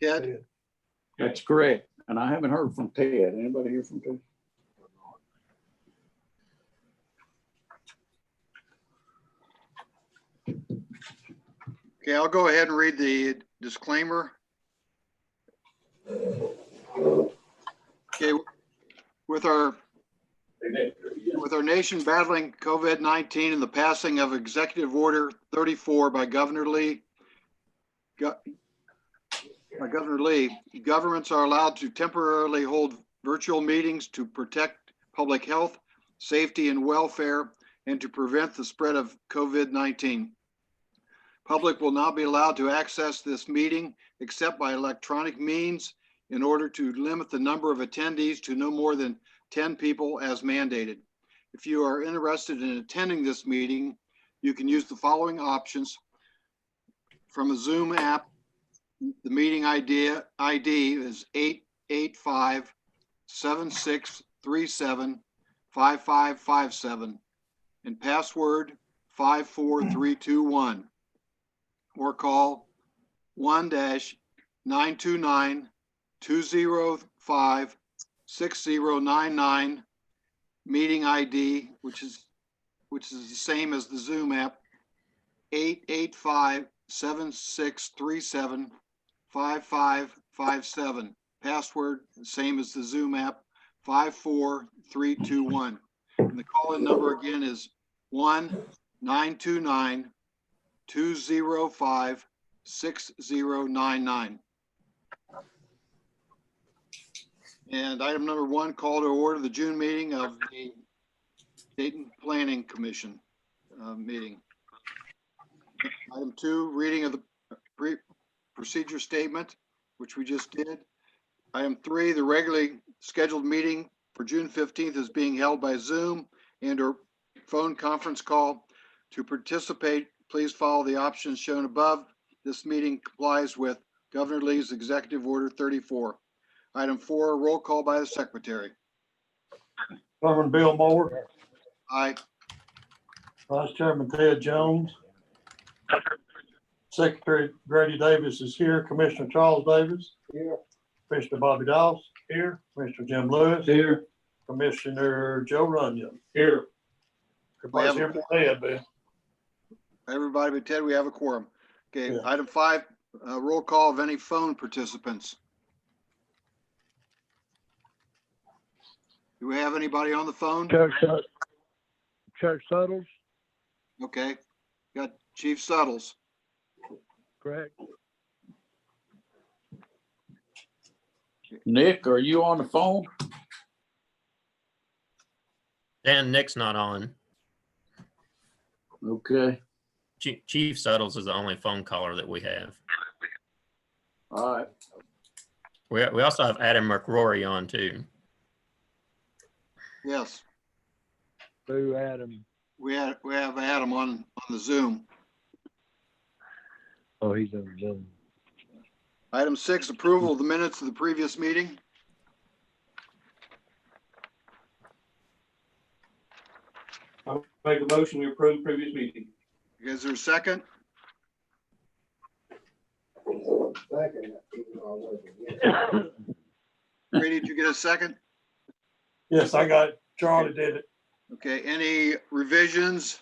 Ted? That's correct. And I haven't heard from Ted. Anybody hear from Ted? Okay, I'll go ahead and read the disclaimer. Okay, with our nation battling COVID-19 and the passing of Executive Order 34 by Governor Lee, governments are allowed to temporarily hold virtual meetings to protect public health, safety, and welfare, and to prevent the spread of COVID-19. Public will not be allowed to access this meeting except by electronic means in order to limit the number of attendees to no more than 10 people as mandated. If you are interested in attending this meeting, you can use the following options from a Zoom app. The meeting ID is 885-7637-5557 and password 54321, or call 1-929-205-6099, meeting ID, which is the same as the Zoom app, 885-7637-5557. Password, the same as the Zoom app, 54321. And the call-in number again is 1-929-205-6099. And item number 1, call to order the June meeting of the Dayton Planning Commission meeting. Item 2, reading of the procedure statement, which we just did. Item 3, the regularly scheduled meeting for June 15th is being held by Zoom and or phone conference call. To participate, please follow the options shown above. This meeting complies with Governor Lee's Executive Order 34. Item 4, roll call by the secretary. Chairman Bill Moore. Aye. Vice Chairman Ted Jones. Secretary Grady Davis is here. Commissioner Charles Davis. Here. Commissioner Bobby Dawes. Here. Commissioner Jim Lewis. Here. Commissioner Joe Runyon. Here. Everybody's here for Ted, Bill. Everybody but Ted, we have a quorum. Okay, Yeah. Item 5, roll call of any phone participants. Do we have anybody on the phone? Chuck Suttles, Okay, got Chief Suttles. correct? Nick, are you on the phone? Dan, Nick's not on. Okay. Chief Suttles is the only phone caller that we have. All right. We also have Adam McRory on too. Yes, Boo Adam. we have Adam on the Zoom. Oh, he's on Zoom. Item 6, approval of the minutes of the previous meeting. I'll make a motion to approve previous meeting. Is there a second? Grady, did you get a second? Yes, I got it. Charlie did it. Okay, any revisions,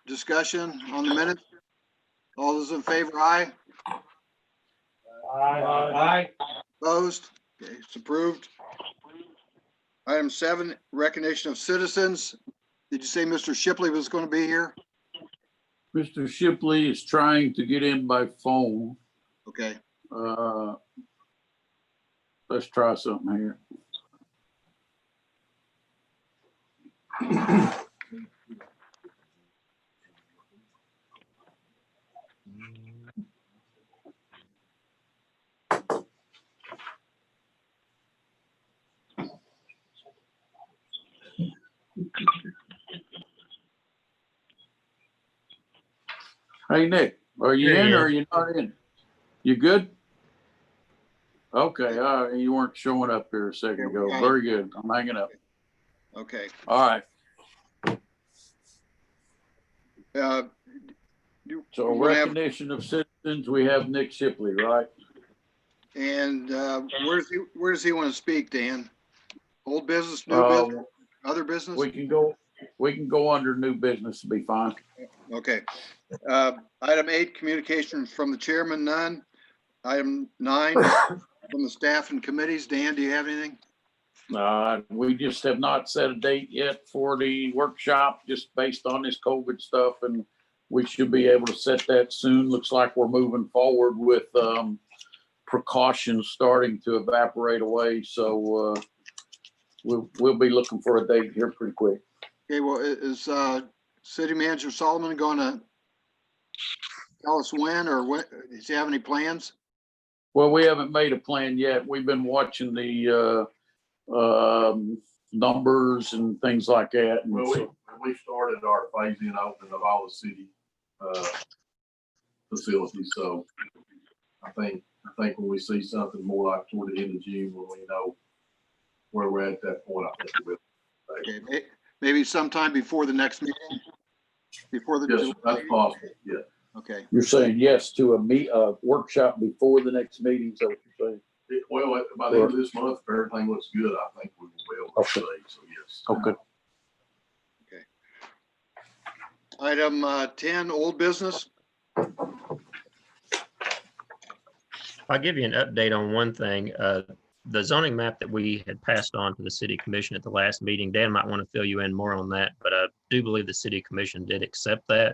discussion on the minutes? All those in favor, aye. Aye. Opposed? Okay, it's approved. Item 7, recognition of citizens. Did you say Mr. Shipley was going to be here? Mr. Shipley is trying to get in by phone. Okay, Let's try something here. Hey, Nick, are you Here he in or is. are you not in? You good? Okay, you weren't showing up here a second ago. Very good. I'm hanging up. okay. All right. You So wanna have- recognition of citizens, we have Nick Shipley, right? And where does he want to speak, Dan? Old business, new Uh, business, other business? we can go under new business to be fine. Okay. Item 8, communications from the chairman, none. Item 9, from the staff and committees. Dan, do you have anything? We just have not set a date yet for the workshop, just based on this COVID stuff, and we should be able to set that soon. Looks like we're moving forward with precautions starting to evaporate away. So we'll be looking for a date here pretty quick. Okay, well, is City Manager Solomon going to tell us when, or what? Does he have any plans? Well, we haven't made a plan yet. We've been watching the numbers and things like that. And Well, so- we started our phasing open of all the city facilities, so I think when we see something more like toward the end of June, when we know where we're at that point, I think we'll. Okay, maybe sometime before the next meeting? Before the. Yes, that's possible, yeah. Okay, You're saying yes to a workshop before the next meeting, so what you're saying? Well, by the end of this month, if everything looks good, I think we will be able to say, so yes. Okay. item 10, old business. I'll give you an update on one thing. The zoning map that we had passed on to the city commission at the last meeting, Dan might want to fill you in more on that, but I do believe the city commission did accept that.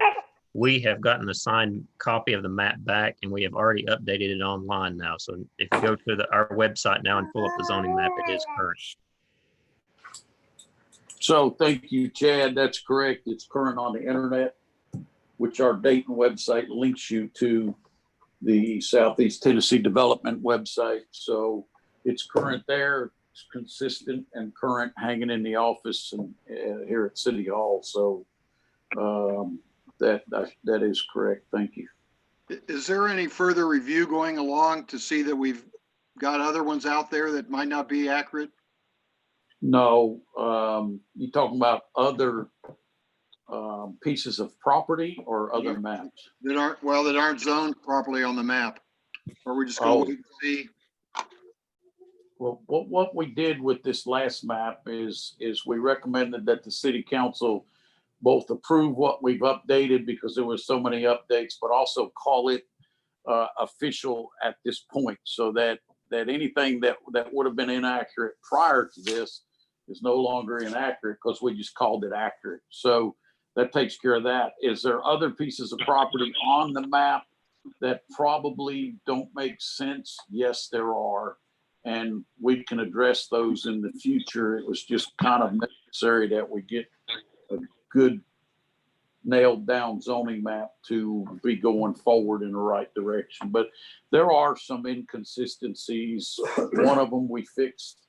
We have gotten the signed copy of the map back, and we have already updated it online now. So if you go to our website now and pull up the zoning map, it is current. So thank you, Chad. That's correct. It's current on the internet, which our Dayton website links you to the Southeast Tennessee Development website. So it's current there, it's consistent and current, hanging in the office and here at City Hall. So that is correct. Thank you. Is there any further review going along to see that we've got other ones out there that might not be accurate? No, you talking about other pieces of property or other maps? That aren't zoned properly on the map? Or we just Oh. gonna wait and see? Well, what we did with this last map is we recommended that the city council both approve what we've updated because there was so many updates, but also call it official at this point, so that anything that would have been inaccurate prior to this is no longer inaccurate because we just called it accurate. So that takes care of that. Is there other pieces of property on the map that probably don't make sense? Yes, there are. And we can address those in the future. It was just kind of necessary that we get a good nailed down zoning map to be going forward in the right direction. But there are some inconsistencies. One of them we fixed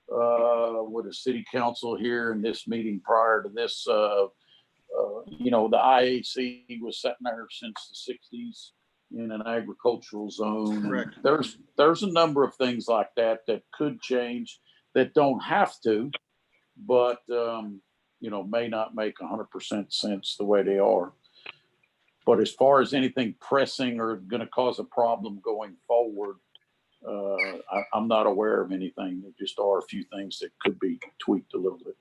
with the city council here in this meeting prior to this. The IAC was sitting there since the 60s in an agricultural zone. Correct. There's a number of things like that could change, that don't have to, but may not make 100% sense the way they are. But as far as anything pressing or going to cause a problem going forward, I'm not aware of anything. There just are a few things that could be tweaked a little bit.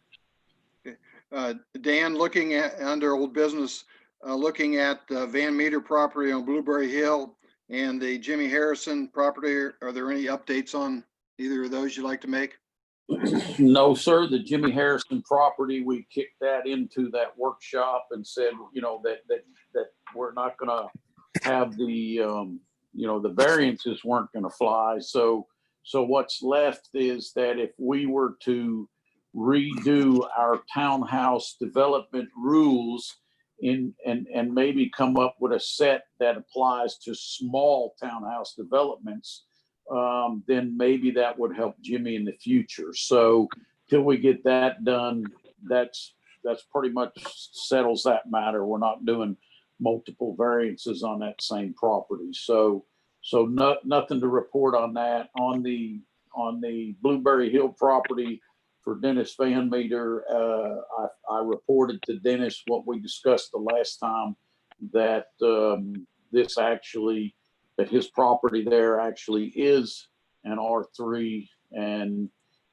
Dan, looking at under old business, looking at Van Meter property on Blueberry Hill and the Jimmy Harrison property, are there any updates on either of those you'd like to make? No, sir. The Jimmy Harrison property, we kicked that into that workshop and said, that we're not going to have the variances weren't going to fly. So what's left is that if we were to redo our townhouse development rules and maybe come up with a set that applies to small townhouse developments, then maybe that would help Jimmy in the future. So till we get that done, that's pretty much settles that matter. We're not doing multiple variances on that same property. So nothing to report on that. On the Blueberry Hill property for Dennis Van Meter, I reported to Dennis what we discussed the last time, that his property there actually is and R3, and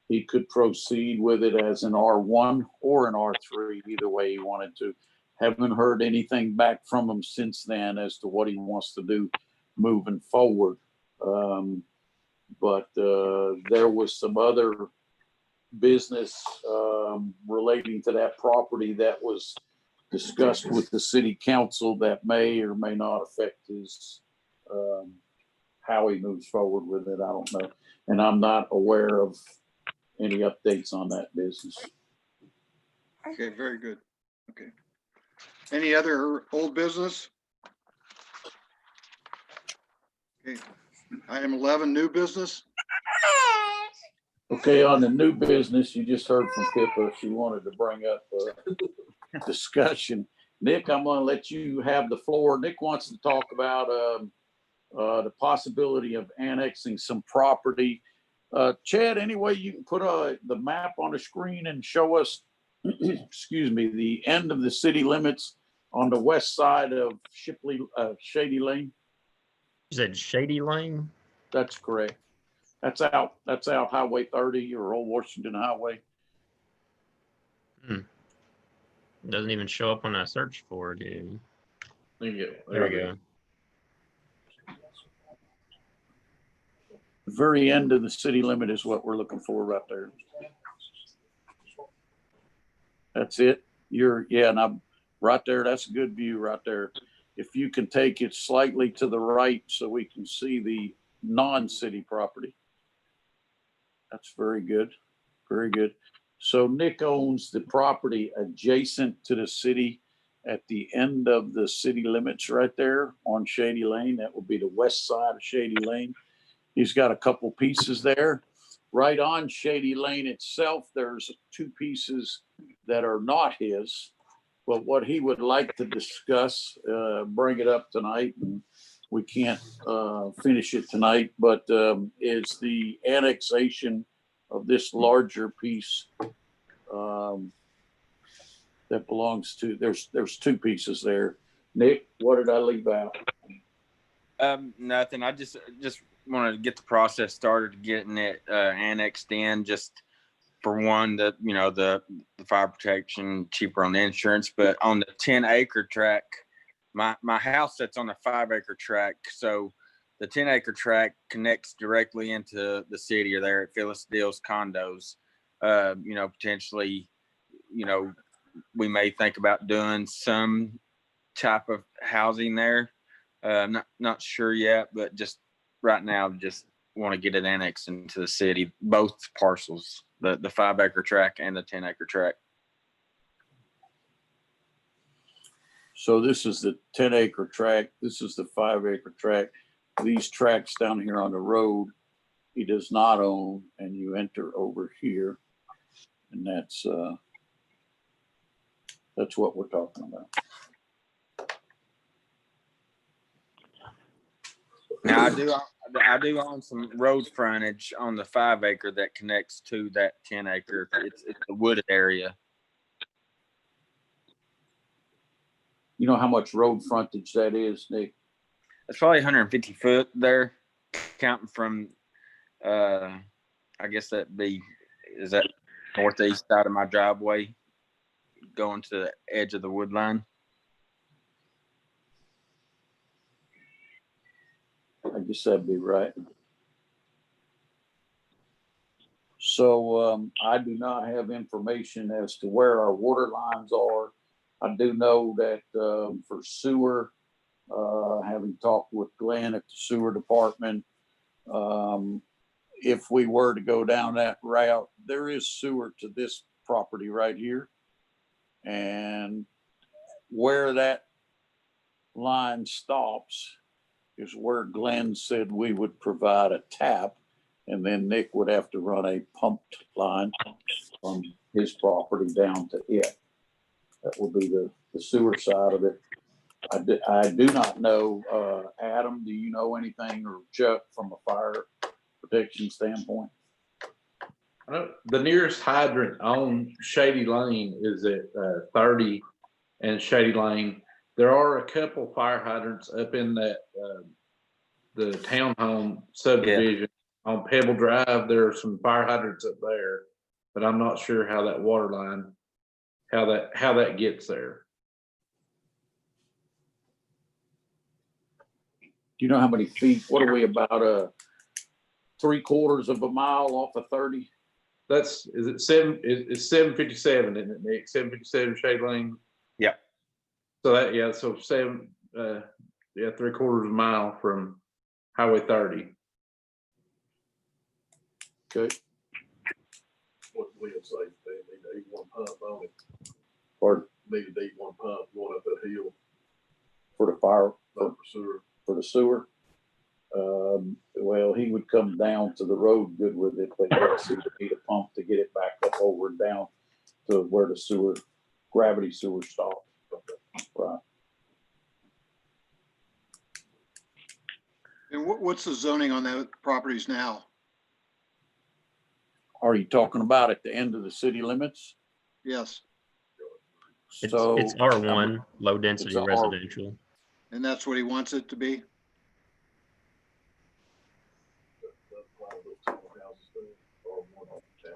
he could proceed with it as an R1 or an R3, either way he wanted to. Haven't heard anything back from him since then as to what he wants to do moving forward. But there was some other business relating to that property that was discussed with the city council that may or may not affect his how he moves forward with it. I don't know. And I'm not aware of any updates on that business. Okay, very good. Okay. Any other old business? Okay. Item 11, new business. Okay, on the new business, you just heard from Pippa. She wanted to bring up a discussion. Nick, I'm going to let you have the floor. Nick wants to talk about the possibility of annexing some property. Chad, any way you can put the map on the screen and show us, excuse me, the end of the city limits on the west side of Shady Lane? You said Shady Lane? That's correct. That's out Highway 30 or Old Washington Highway. Doesn't even show up when I search for it, dude. There you go. There we go. The very end of the city limit is what we're looking for right there. That's it. And I'm right there. That's a good view right there. If you can take it slightly to the right so we can see the non-city property. That's very good. Very good. So Nick owns the property adjacent to the city at the end of the city limits right there on Shady Lane. That would be the west side of Shady Lane. He's got a couple pieces there. Right on Shady Lane itself, there's two pieces that are not his. But what he would like to discuss, bring it up tonight, and we can't finish it tonight, but is the annexation of this larger piece that belongs to, there's two pieces there. Nick, what did I leave out? Nothing. I just wanted to get the process started, getting it annexed in. Just for one, the fire protection, cheaper on the insurance, but on the 10-acre tract, my house sits on the 5-acre tract, so the 10-acre tract connects directly into the city or there at Phyllis Dill's condos. Potentially, we may think about doing some type of housing there. Not sure yet, but just right now, just want to get it annexed into the city, both parcels, the 5-acre tract and the 10-acre tract. So this is the 10-acre tract. This is the 5-acre tract. These tracts down here on the road, he does not own, and you enter over here, and that's what we're talking about. Now I do own some road frontage on the 5-acre that connects to that 10-acre. It's a wooded area. You know how much road frontage that is, Nick? It's probably 150 foot there, counting from, I guess is that northeast side of my driveway, going to the edge of the wood line. I guess that'd be right. So I do not have information as to where our water lines are. I do know that for sewer, having talked with Glenn at the sewer department, if we were to go down that route, there is sewer to this property right here. And where that line stops is where Glenn said we would provide a tap, and then Nick would have to run a pumped line from his property down to it. That would be the sewer side of it. I do not know, Adam, do you know anything, or Chuck, from a fire protection standpoint? The nearest hydrant on Shady Lane is at 30 and Shady Lane. There are a couple fire hydrants up in that the townhome subdivision on Pebble Drive, there are some fire hydrants up there, but I'm not sure how that water line, how that gets there. Do you know how many feet? What are we, about 3/4 of a mile off of 30? It's 757, isn't it, Nick? 757 Shade Lane? Yeah. So that, yeah, so 3/4 of a mile from Highway 30. Okay. What Will say, they need a D1 pump on it, Or need a D1 pump going up that hill, for the fire, like for sewer. for the sewer. Well, he would come down to the road good with it, but yes, he would need a pump to get it back up over and down to where the sewer, gravity sewer stops. Right. And what's the zoning on that properties now? Are you talking about at the end of the city limits? Yes, So It's R1, low density It's a R- residential. and that's what he wants it to be? That's why those townhouses there, or one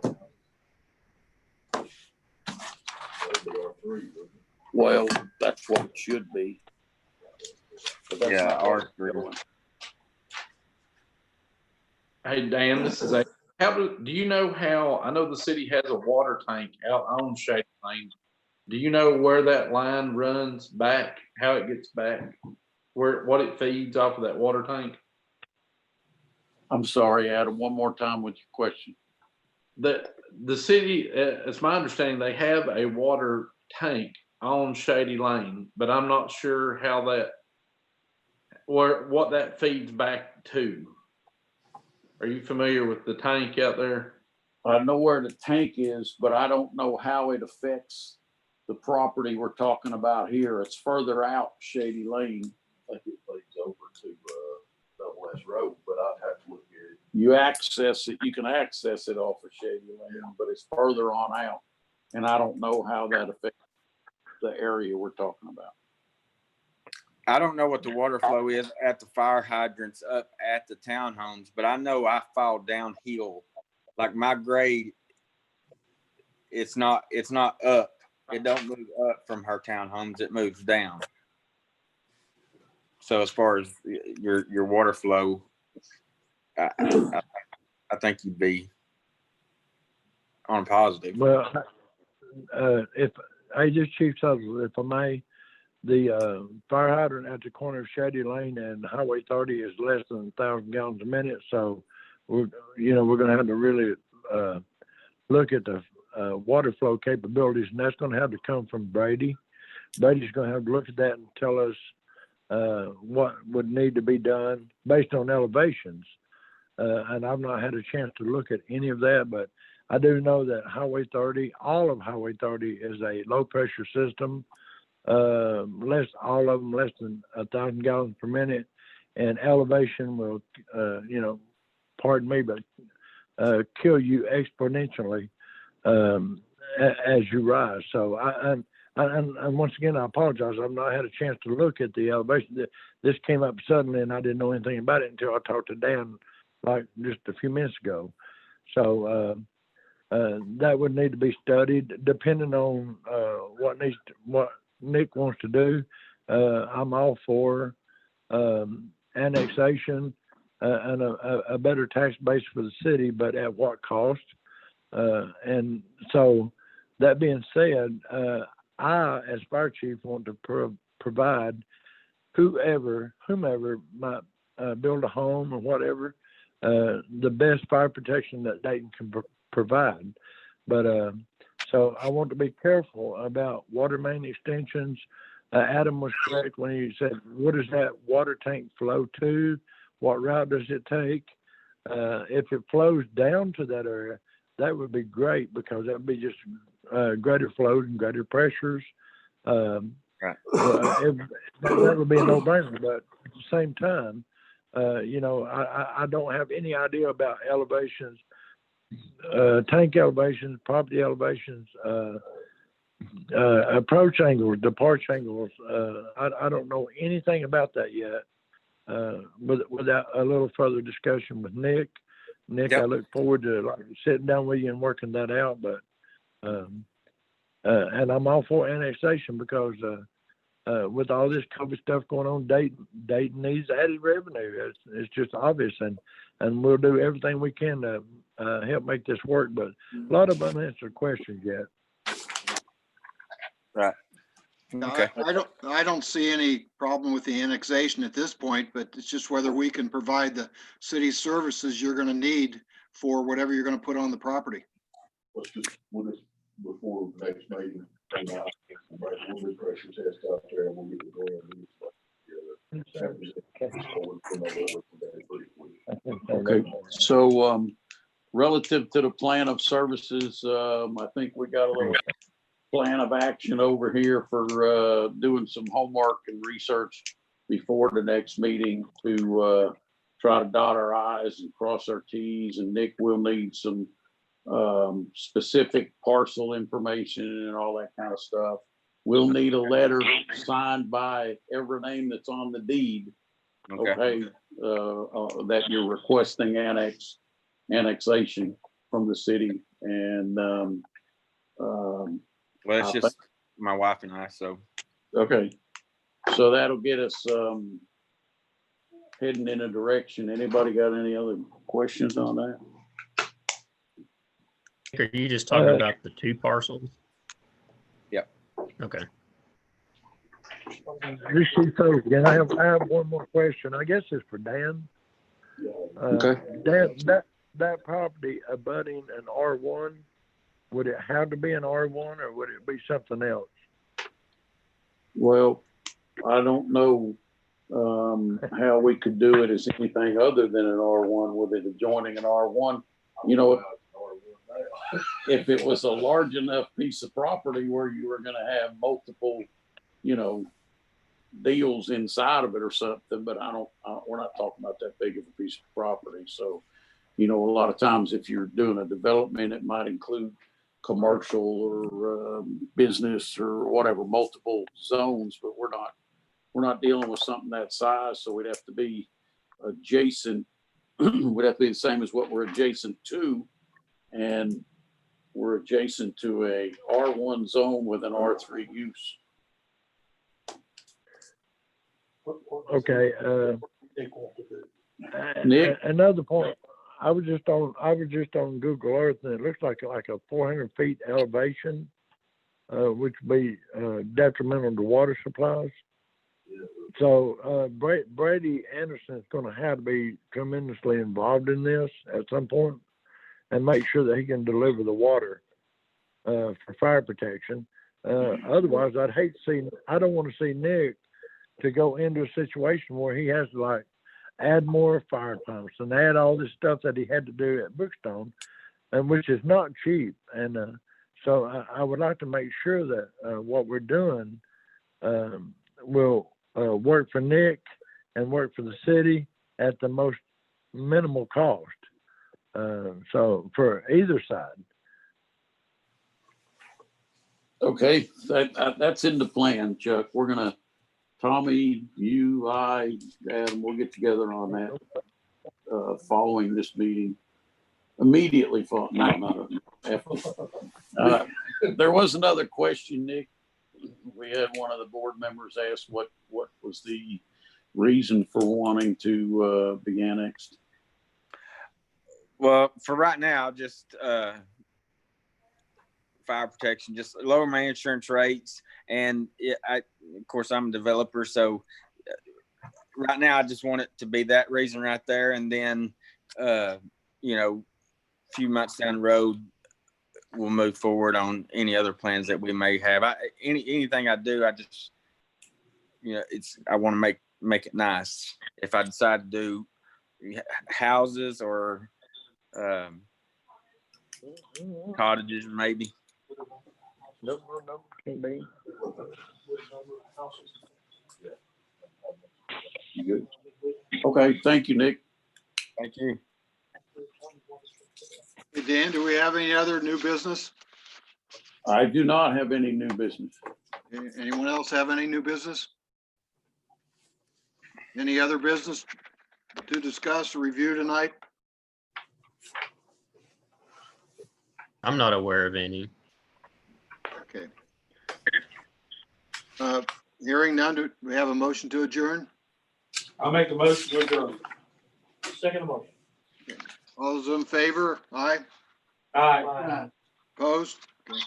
townhouse. That'd be R3, wouldn't it? Well, that's what it should be. But that's Yeah, not what it's R3. doing. Hey, Dan, this is do you know how, I know the city has a water tank out on Shady Lane. Do you know where that line runs back, how it gets back? What it feeds off of that water tank? I'm sorry, Adam, one more time with your question. The city, it's my understanding, they have a water tank on Shady Lane, but I'm not sure how what that feeds back to. Are you familiar with the tank out there? I know where the tank is, but I don't know how it affects the property we're talking about here. It's further out Shady Lane. I think it leads over to Double S Road, but I'd have to look at it. You can access it off of Shady Lane, but it's further on out. And I don't know how that affects the area we're talking about. I don't know what the water flow is at the fire hydrants up at the townhomes, but I know I fall downhill. Like my grade, it's not up. It don't move up from her townhomes. It moves down. So as far as your water flow, I think you'd be on positive. Well, if I just Chief Sutherland, if I may, the fire hydrant at the corner of Shady Lane and Highway 30 is less than 1,000 gallons a minute. So we're going to have to really look at the water flow capabilities, and that's going to have to come from Brady. Brady's going to have to look at that and tell us what would need to be done based on elevations. And I've not had a chance to look at any of that, but I do know that Highway 30, all of Highway 30 is a low pressure system. All of them less than 1,000 gallons per minute, and elevation will, pardon me, but kill you exponentially as you rise. So and once again, I apologize. I've not had a chance to look at the elevation. This came up suddenly, and I didn't know anything about it until I talked to Dan like just a few minutes ago. So that would need to be studied, depending on what Nick wants to do. I'm all for annexation and a better tax base for the city, but at what cost? And so that being said, I, as fire chief, want to provide whomever might build a home or whatever, the best fire protection that Dayton can provide. But so I want to be careful about water main extensions. Adam was correct when he said, what does that water tank flow to? What route does it take? If it flows down to that area, that would be great, because that would be just greater flows and greater pressures. Right. That would be a no-brainer. But at the same time, I don't have any idea about elevations, tank elevations, property elevations, approach angles, departure angles. I don't know anything about that yet. Without a little further discussion with Nick, Nick, Yep. I look forward to like sitting down with you and working that out, but, and I'm all for annexation because, with all this COVID stuff going on, Dayton needs added revenue. It's just obvious, and we'll do everything we can to help make this work. But a lot of unanswered questions yet. Right. Okay. I don't see any problem with the annexation at this point, but it's just whether we can provide the city services you're gonna need for whatever you're gonna put on the property. We'll just, before the next meeting, we'll do pressure test out there and we'll get the going and stuff. Okay, so, relative to the plan of services, I think we got a little plan of action over here for, doing some homework and research before the next meeting to, try to dot our i's and cross our t's, and Nick will need some, specific parcel information and all that kind of stuff. We'll need a letter signed by every name that's on the deed. Okay, that you're requesting annexation from the city, and Well, it's just my wife and I, so. okay, so that'll get us heading in a direction. Anybody got any other questions on that? Are you just talking about the 2 parcels? Yep. Okay. This is so again. I have one more question. I guess it's for Dan. Okay. Dan, that property abutting an R1, would it have to be an R1 or would it be something else? Well, I don't know how we could do it as anything other than an R1 with it adjoining an R1. You know, if it was a large enough piece of property where you were going to have multiple, you know, deals inside of it or something, but we're not talking about that big of a piece of property. So, you know, a lot of times if you're doing a development, it might include commercial or business or whatever, multiple zones, but we're not dealing with something that size. So we'd have to be adjacent. Would have to be the same as what we're adjacent to. And we're adjacent to a R1 zone with an R3 use. Okay. Nick? Another point. I was just on Google Earth, and it looks like a 400 feet elevation, which would be detrimental to water supplies. So Brady Anderson is going to have to be tremendously involved in this at some point, and make sure that he can deliver the water for fire protection. Otherwise, I don't want to see Nick to go into a situation where he has to like add more fire pumps and add all this stuff that he had to do at Brookstone, and which is not cheap. And so I would like to make sure that what we're doing will work for Nick and work for the city at the most minimal cost. So for either side. Okay, that's in the plan, Chuck. We're gonna, Tommy, you, I, Adam, we'll get together on that following this meeting. Immediately following. There was another question, Nick. We had one of the board members ask what was the reason for wanting to be annexed. Well, for right now, just fire protection, just lower my insurance rates. And of course, I'm a developer. So right now, I just want it to be that reason right there. And then, you know, a few months down the road, we'll move forward on any other plans that we may have. Anything I do, I just, you know, I want to make it nice. If I decide to do houses or cottages, maybe. No, can't be. You good? Okay, thank you, Nick. Thank you. Hey, Dan, do we have any other new business? I do not have any new business. Anyone else have any new business? Any other business to discuss or review tonight? I'm not aware of any. Okay. Hearing none, do we have a motion to adjourn? I'll make a motion to adjourn. Second motion. All those in favor? Aye. Aye. Opposed? Okay.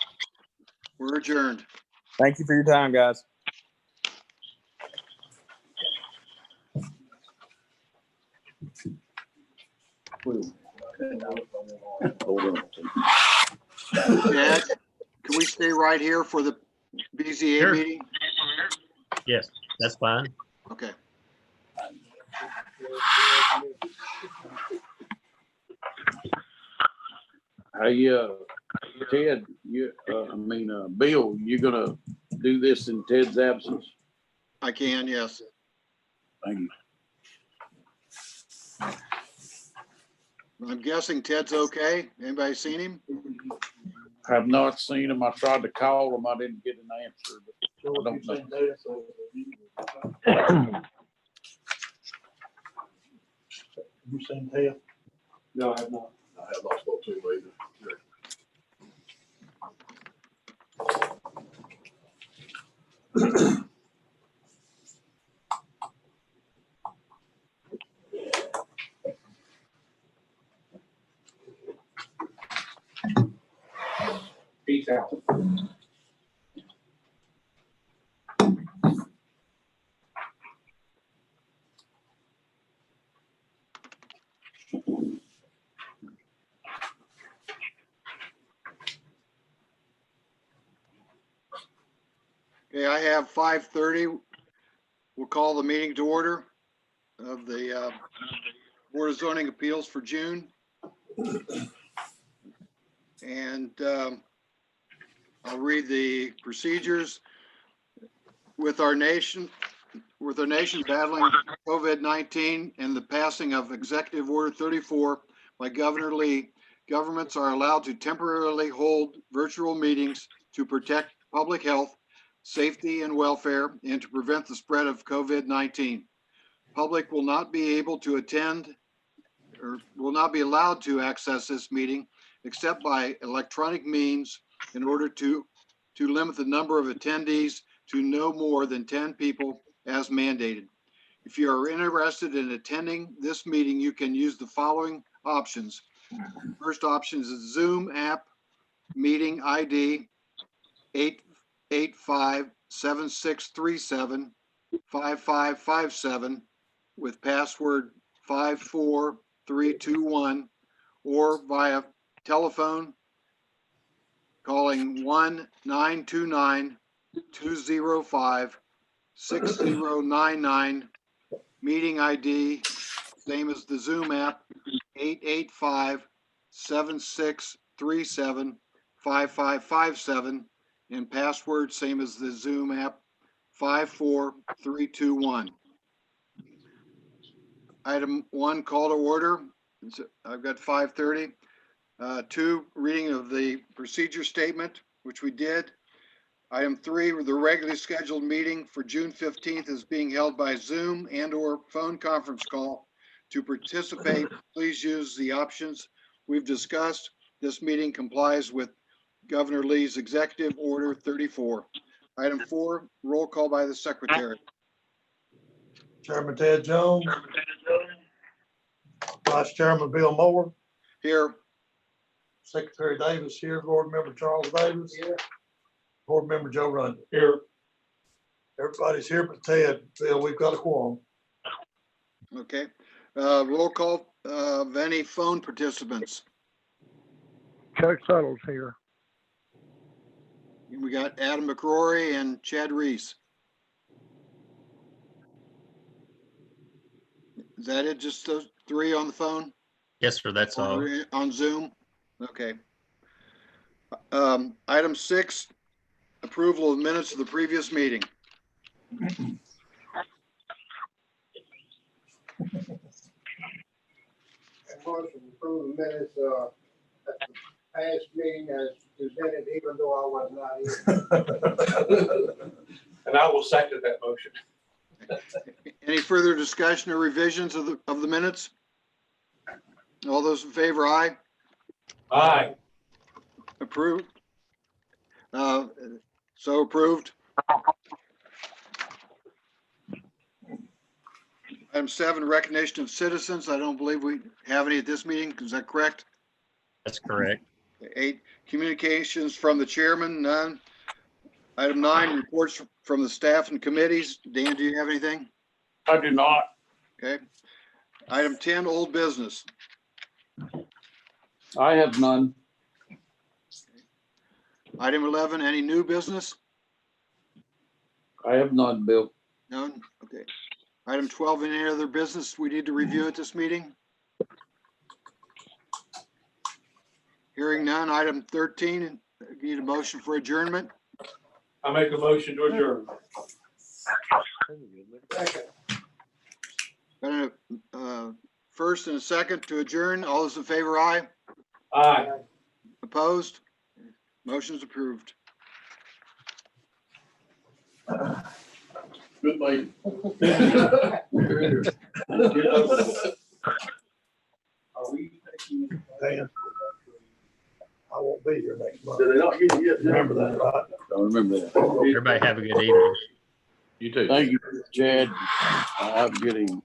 We're adjourned. Thank you for your time, guys. Chad, can we stay right here for the BZA Sure. meeting? Yes, that's fine. Okay. Hey, Ted, Bill, you gonna do this in Ted's absence? I can, yes. Thank you. I'm guessing Ted's okay. Anybody seen him? Have not seen him. I tried to call him. I didn't get an answer, but I don't know. You seen Ted? No, I have not. I have not spoken to him either. Peace out. Okay, I have 5:30. We'll call the meeting to order of the Board of Zoning Appeals for June. And I'll read the procedures. With our nation battling COVID-19 and the passing of Executive Order 34 by Governor Lee, governments are allowed to temporarily hold virtual meetings to protect public health, safety, and welfare, and to prevent the spread of COVID-19. Public will not be able to attend or will not be allowed to access this meeting except by electronic means in order to limit the number of attendees to no more than 10 people as mandated. If you are interested in attending this meeting, you can use the following options. First option is the Zoom app meeting ID 885-7637-5557 with password 54321, or via telephone calling 1-929-205-6099, meeting ID, same as the Zoom app, 885-7637-5557, and password, same as the Zoom app, 54321. Item 1, call to order. I've got 5:30. 2, reading of the procedure statement, which we did. Item 3, the regularly scheduled meeting for June 15th is being held by Zoom and/or phone conference call. To participate, please use the options we've discussed. This meeting complies with Governor Lee's Executive Order 34. Item 4, roll call by the secretary. Chairman Ted Jones. Vice Chairman Bill Moore. Here. Secretary Davis here. Board Member Charles Davis. Here. Board Member Joe Rundle. Here. Everybody's here but Ted. Bill, we've got a quorum. Okay. Roll call of any phone participants. Chuck Suttles here. We got Adam McCrory and Chad Reese. Is that it? Just those 3 on the phone? Yes, sir, that's all. Or on Zoom? Okay. Item 6, approval of minutes of the previous meeting. Motion to approve the minutes at the past meeting as presented, even though I was not here. And I will second that motion. Any further discussion or revisions of the minutes? All those in favor, aye. Aye. Approved. So approved. Item 7, recognition of citizens. I don't believe we have any at this meeting. Is that correct? That's correct. 8, communications from the chairman, none. Item 9, reports from the staff and committees. Dan, do you have anything? I do not. Okay. Item 10, old business. I have none. Item 11, any new business? I have none, Bill. None? Okay. Item 12, any other business we need to review at this meeting? Hearing none. Item 13, need a motion for adjournment. I make a motion to adjourn. Second. Got a first and a second to adjourn. All those in favor, aye. Aye. Opposed? Motion's approved. Good lady. Dan, I won't be here next month. Did they not get you yet? Remember that, right? I remember that. Everybody have a good evening. You too. Thank you, Chad. Have a good evening.